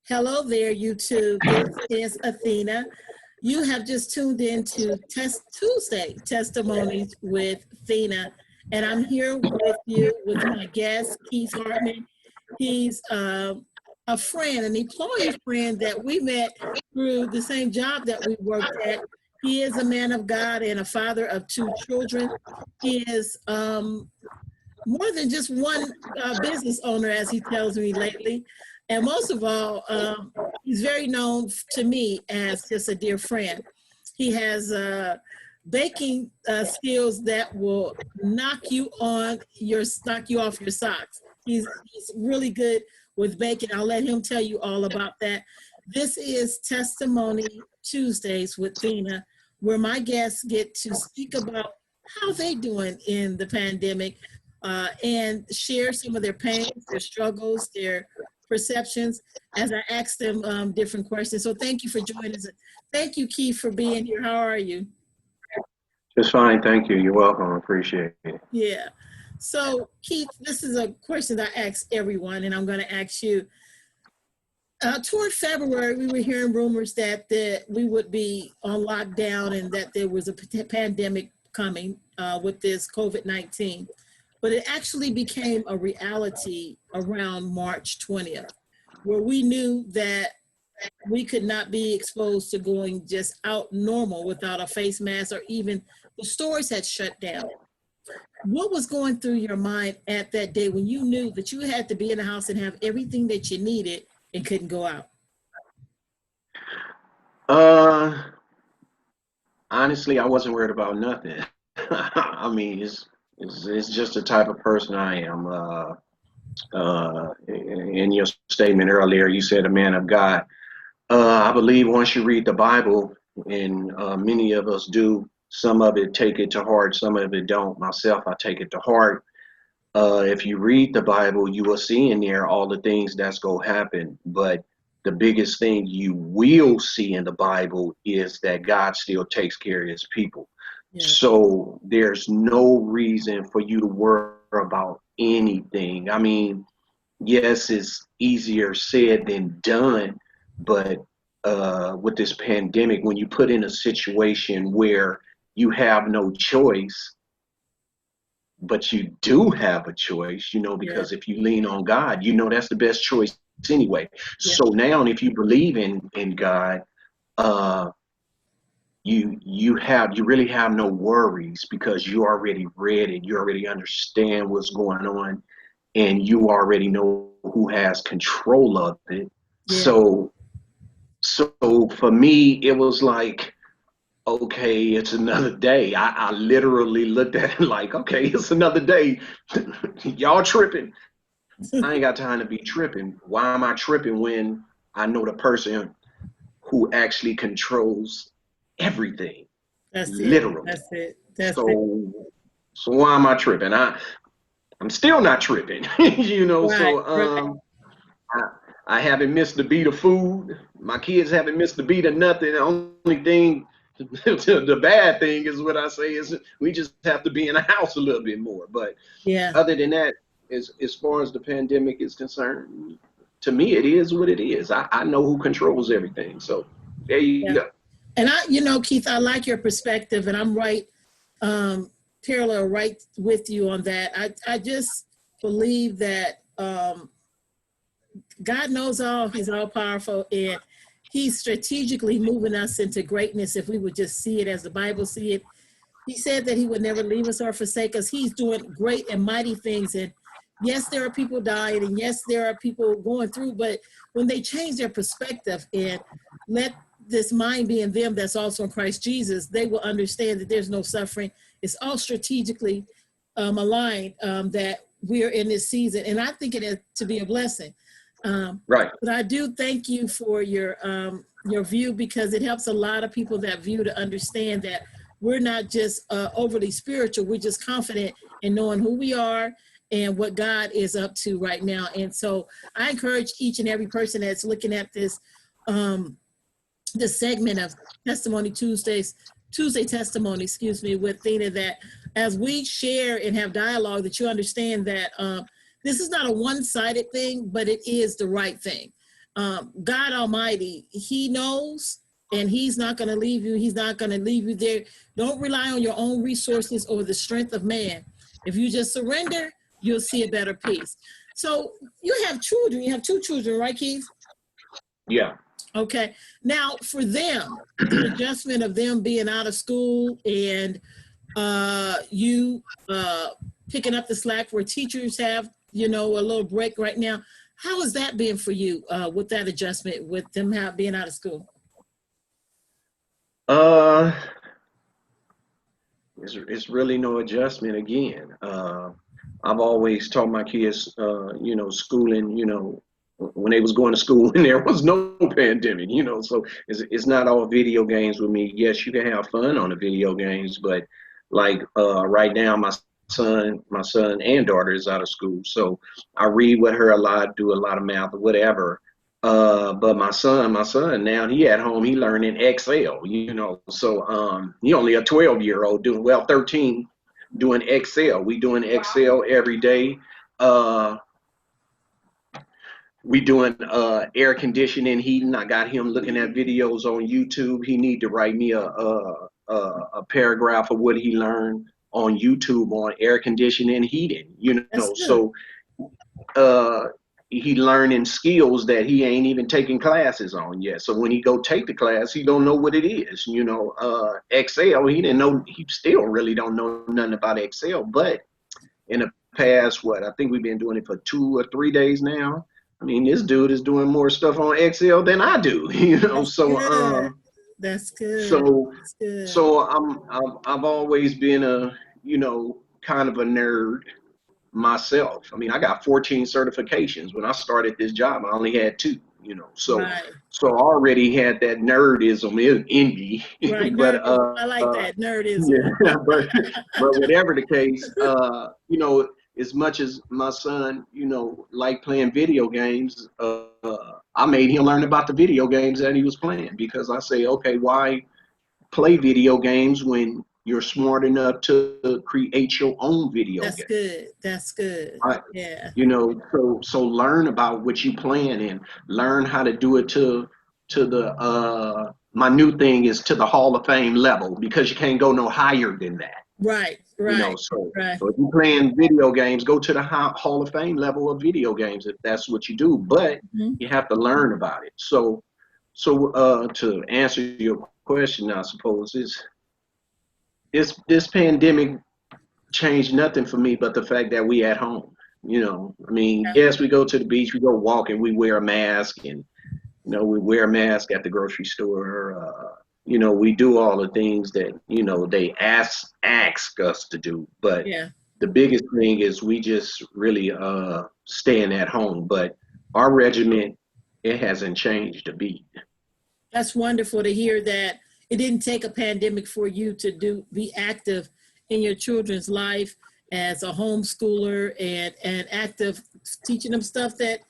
Hello there, YouTube. This is Athena. You have just tuned in to Test Tuesday Testimonies with Athena, and I'm here with you with my guest, Keith Hartman. He's a friend, an employee friend that we met through the same job that we worked at. He is a man of God and a father of two children. He is more than just one business owner, as he tells me lately. And most of all, he's very known to me as just a dear friend. He has baking skills that will knock you off your socks. He's really good with baking. I'll let him tell you all about that. This is Testimony Tuesdays with Tina, where my guests get to speak about how they doing in the pandemic and share some of their pains, their struggles, their perceptions as I ask them different questions. So thank you for joining us. Thank you, Keith, for being here. How are you? Just fine, thank you. You're welcome. I appreciate it. Yeah. So, Keith, this is a question I ask everyone, and I'm going to ask you. Toward February, we were hearing rumors that we would be on lockdown and that there was a pandemic coming with this COVID-19. But it actually became a reality around March 20th, where we knew that we could not be exposed to going just out normal without a face mask, or even the stores had shut down. What was going through your mind at that day when you knew that you had to be in the house and have everything that you needed and couldn't go out? Honestly, I wasn't worried about nothing. I mean, it's just the type of person I am. In your statement earlier, you said a man of God. I believe once you read the Bible, and many of us do, some of it take it to heart, some of it don't. Myself, I take it to heart. If you read the Bible, you will see in there all the things that's going to happen. But the biggest thing you will see in the Bible is that God still takes care of his people. Yeah. So there's no reason for you to worry about anything. I mean, yes, it's easier said than done, but with this pandemic, when you put in a situation where you have no choice, but you do have a choice, because if you lean on God, that's the best choice anyway. Yeah. So now if you believe in God, you really have no worries, because you already read it, you already understand what's going on, and you already know who has control of it. Yeah. So for me, it was like, okay, it's another day. I literally looked at it like, okay, it's another day. Y'all tripping. I ain't got time to be tripping. Why am I tripping when I know the person who actually controls everything? That's literally. It. That's it. So why am I tripping? I'm still not tripping, Right, so I haven't missed a beat of food. My kids haven't missed a beat of nothing. The only thing, the bad thing is what I say is we just have to be in the house a little bit more. But yeah, other than that, as far as the pandemic is concerned, to me, it is what it is. I know who controls everything. So there you go. And Keith, I like your perspective, and I'm right, parallel right with you on that. I just believe that God knows all, he's all powerful, and he's strategically moving us into greatness if we would just see it as the Bible see it. He said that he would never leave us or forsake us. He's doing great and mighty things. And yes, there are people dying, and yes, there are people going through, but when they change their perspective and let this mind be in them that's also in Christ Jesus, they will understand that there's no suffering. It's all strategically aligned that we're in this season. And I think it is to be a blessing. Right. But I do thank you for your view, because it helps a lot of people that view to understand that we're not just overly spiritual. We're just confident in knowing who we are and what God is up to right now. And so I encourage each and every person that's looking at this segment of Tuesday testimony, with Tina, that as we share and have dialogue, that you understand that this is not a one-sided thing, but it is the right thing. God Almighty, He knows, and He's not going to leave you. He's not going to leave you there. Don't rely on your own resources or the strength of man. If you just surrender, you'll see a better peace. So you have children. You have two children, right, Keith? Yeah. Okay. Now, for them, the adjustment of them being out of school and you picking up the slack where teachers have, a little break right now. How has that been for you with that adjustment, with them being out of school? Uh, it's really no adjustment again. I've always taught my kids, schooling, when they was going to school and there was no pandemic, so it's not all video games with me. Yes, you can have fun on the video games, but like right now, my son and daughter is out of school, so I read with her a lot, do a lot of math or whatever. But my son now he at home, he learning Excel, so he only a 12-year-old doing, well, 13, doing Excel. We doing Excel every day. Uh, we doing air conditioning, heating. I got him looking at videos on YouTube. He need to write me a paragraph of what he learned on YouTube on air conditioning, heating. That's good. So uh, he learning skills that he ain't even taking classes on yet. So when he go take the class, he don't know what it is. Excel, he didn't know. He still really don't know nothing about Excel. But in the past, I think we've been doing it for 2 or 3 days now. I mean, this dude is doing more stuff on Excel than I do. That's So good. That's good. so That's good. so I've always been kind of a nerd myself. I mean, I got 14 certifications. When I started this job, I only had 2, so Right. I already had that nerdism in me. Right. But Nerdism. I like that. Nerdism. yeah, but whatever the case, as much as my son, like playing video games, I made him learn about the video games that he was playing, because I say, okay, why play video games when you're smart enough to create your own video That's game? good. That's good. Right. Yeah. So learn about what you plan and learn how to do it to the my new thing is to the Hall of Fame level, because you can't go no higher than that. Right. Right. So Right. if you're playing video games, go to the Hall of Fame level of video games if that's what you do. But Mhm. you have to learn about it. So to answer your question, I suppose is this pandemic changed nothing for me but the fact that we at home. I mean, Yeah. yes, we go to the beach, we go walking, we wear a mask, and we wear a mask at the grocery store. We do all the things that they ask us to do. But Yeah. the biggest thing is we just really staying at home. But our regiment, it hasn't changed a beat. That's wonderful to hear that it didn't take a pandemic for you to be active in your children's life as a homeschooler and active teaching them stuff that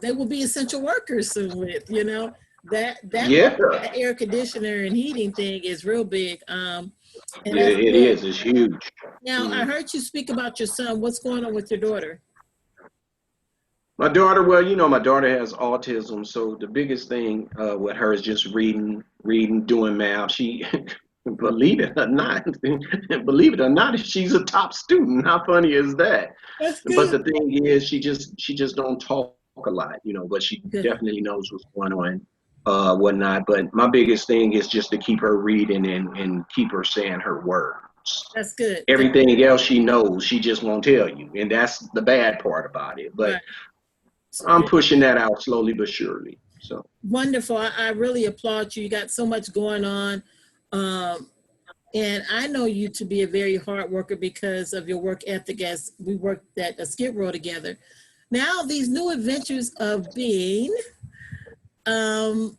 they will be essential workers soon with, that Yeah, air conditioner and heating thing is real big. And yeah, that's it good. is. It's huge. Now I Mm. heard you speak about your son. What's going on with your daughter? My daughter, well, my daughter has autism, so the biggest thing with her is just reading, doing math. She, believe it or not, believe it or not, she's a top student. How funny is that? That's But good. the thing is, she just don't talk a lot, but she Good. definitely knows what's going on, whatnot. But my biggest thing is just to keep her reading and keep her saying her words. That's good. Everything else she knows, she just won't tell you, and that's the bad part about it. But Right. I'm pushing that out slowly but surely. So Wonderful. I really applaud you. You got so much going on. Um, and I know you to be a very hard worker because of your work ethic as we worked at a Skid Row together. Now, these new adventures of being um,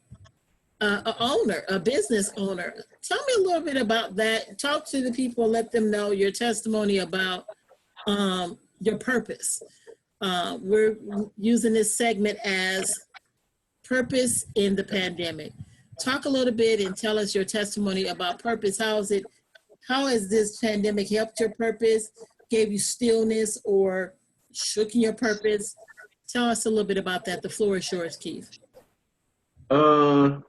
a business owner. Tell me a little bit about that. Talk to the people, let them know your testimony about your purpose. We're using this segment as purpose in the pandemic. Talk a little bit and tell us your testimony about purpose. How has this pandemic helped your purpose, gave you stillness or shook your purpose? Tell us a little bit about that. The floor is yours, Keith. Uh,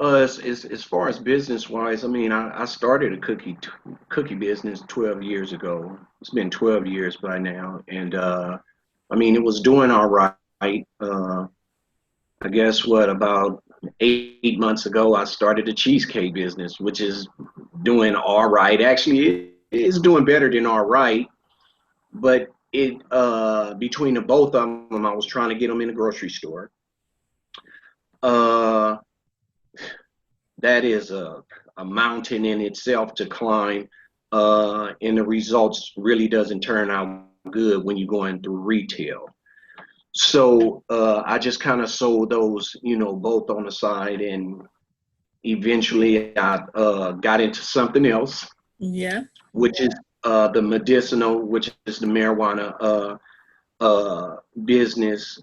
as far as business wise, I mean, I started a cookie business 12 years ago. It's been 12 years by now, and I mean, it was doing all right. I guess what about 8 months ago, I started a cheesecake business, which is doing all right. Actually, it is doing better than all right, but it between the both of them, I was trying to get them in the grocery store. Uh, that is a mountain in itself to climb, and the results really doesn't turn out good when you're going through retail. So I just kind of sold those, both on the side, and eventually I got into something else, Yeah. which is the medicinal, which is the marijuana business.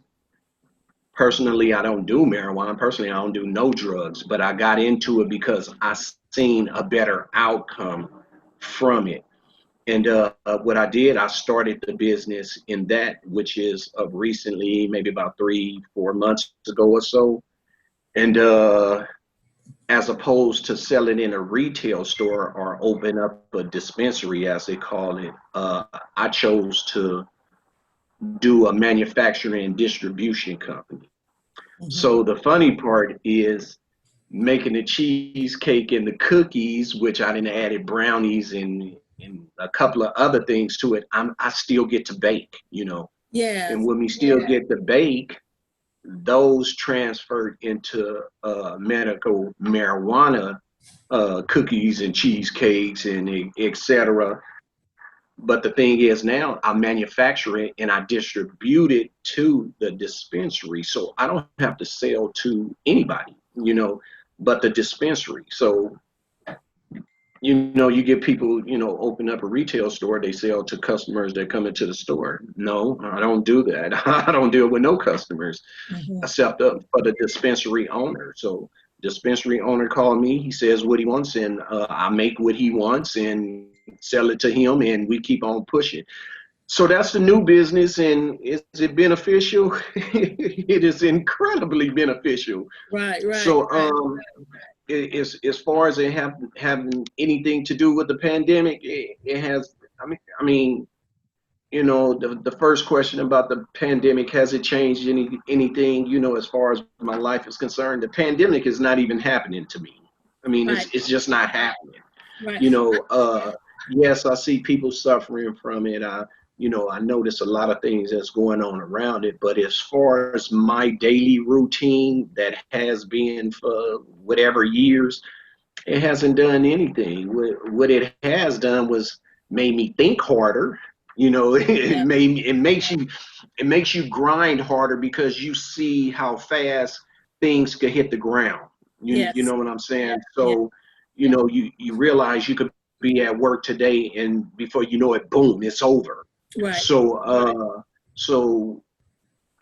Personally, I don't do marijuana. Personally, I don't do no drugs, but I got into it because I seen a better outcome from it. And what I did, I started the business in that, which is of recently, maybe about 3, 4 months ago or so. And as opposed to selling in a retail store or open up a dispensary, as they call it, I chose to do a manufacturing and distribution company. Hmm. So the funny part is making the cheesecake and the cookies, which I didn't added brownies and a couple of other things to it. I still get to bake. And Yes. when we still get to bake, those transferred into medical marijuana cookies and cheesecakes and etc. But the thing is now I manufacture it and I distribute it to the dispensary. So I don't have to sell to anybody, but the dispensary. So, you get people, open up a retail store, they sell to customers that come into the store. No, I don't do that. I don't deal with no customers Hmm. except for the dispensary owner. So dispensary owner called me, he says what he wants, and I make what he wants and sell it to him, and we keep on pushing. So that's the new business, and is it beneficial? It is incredibly beneficial. Right, right, So right. as far as it having anything to do with the pandemic, it has. I mean, the first question about the pandemic, has it changed anything, as far as my life is concerned? The pandemic is not even happening to me. I mean, Right, it's just not happening. right. You know, yes, I see people suffering from it. I notice a lot of things that's going on around it. But as far as my daily routine that has been for whatever years, it hasn't done anything. What it has done was made me think harder. Yeah. It makes you grind harder because you see how fast things could hit the ground. You Yes. know what I'm saying? Yeah. So, you realize you could be at work today and before you know it, boom, it's over. Right. So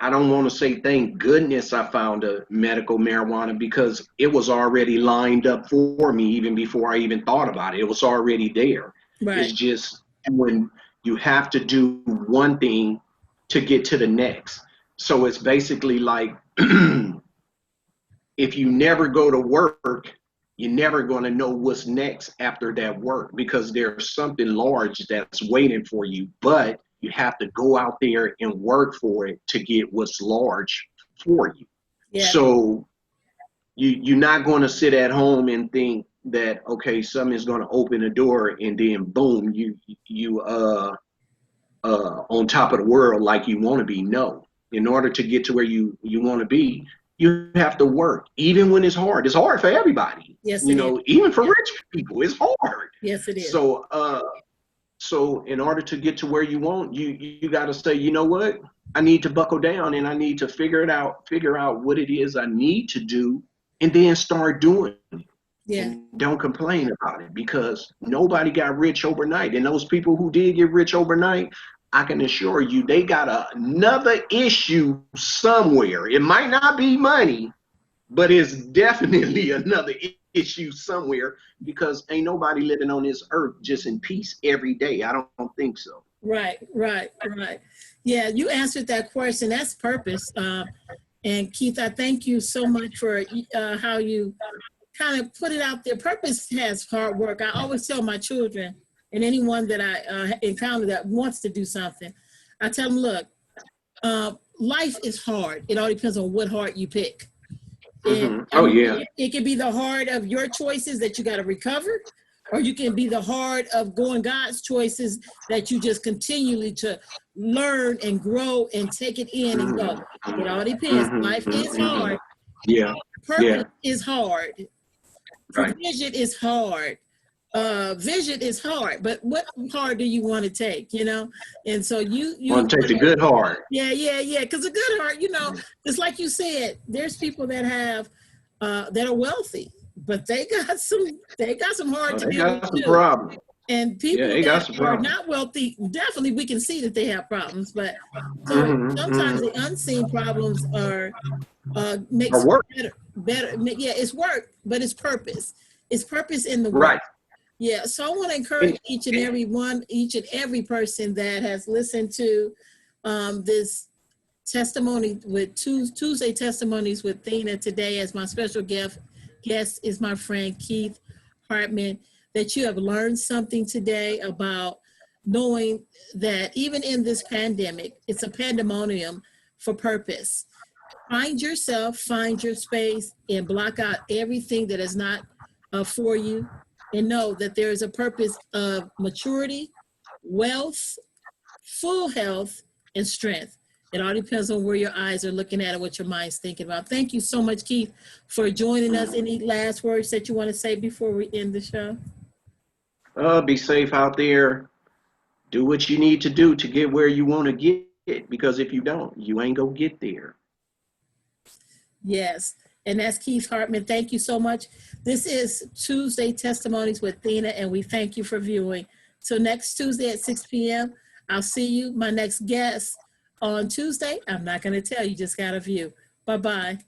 I don't want to say thank goodness I found a medical marijuana because it was already lined up for me even before I even thought about it. It was already there. It's Right. just when you have to do one thing to get to the next. So it's basically like if you never go to work, you're never going to know what's next after that work because there's something large that's waiting for you, but you have to go out there and work for it to get what's large for you. Yeah. So you're not going to sit at home and think that okay, something is going to open the door and then boom, you on top of the world like you want to be. No, in order to get to where you want to be, you have to work. Even when it's hard, it's hard for everybody. Yes, it is. Even for Yeah. rich people, it's hard. Yes, it is. So in order to get to where you want, you got to say, you know what? I need to buckle down and I need to figure out what it is I need to do, and then start doing it. Yeah. And don't complain about it because nobody got rich overnight. And those people who did get rich overnight, I can assure you they got another issue somewhere. It might not be money, but it's definitely another issue somewhere because ain't nobody living on this earth just in peace every day. I don't think so. Right, right, right. Yeah, you answered that question. That's purpose. And Keith, I thank you so much for how you kind of put it out there. Purpose has hard work. I always tell my children and anyone that I encounter that wants to do something, I tell them, look, life is hard. It all depends on what heart you pick. And Mm-hmm. Oh yeah. it can be the heart of your choices that you got to recover, or you can be the heart of going God's choices that you just continually to learn and grow and take it in and go. It all depends. Life is hard. Yeah. Purpose is hard. Right. Provision is hard. Vision is hard, but what hard do you want to take, you know? And so you Want to take the good hard. yeah. Because a good heart, you know, it's like you said, there's people that have that are wealthy, but they got some hard to They deal got with some too. problems. And Yeah, people they got that some are problems. not wealthy, definitely we can see that they have problems. But so sometimes the unseen problems are makes Or work. better. Yeah, it's work, but it's purpose. It's purpose in the work. Right. Yeah, so I want to encourage each and every person that has listened to this testimony with Tuesday Testimonies with Thina today as my special guest is my friend Keith Hartman, that you have learned something today about knowing that even in this pandemic, it's a pandemonium for purpose. Find yourself, find your space, and block out everything that is not for you, and know that there is a purpose of maturity, wealth, full health, and strength. It all depends on where your eyes are looking at and what your mind's thinking about. Thank you so much, Keith, for joining us. Any last words that you want to say before we end the show? Be safe out there. Do what you need to do to get where you want to get. Because if you don't, you ain't gonna get there. Yes. And that's Keith Hartman. Thank you so much. This is Tuesday Testimonies with Thina, and we thank you for viewing. Till next Tuesday at 6 p.m., I'll see you, my next guest, on Tuesday. I'm not going to tell you, just got to view. Bye-bye.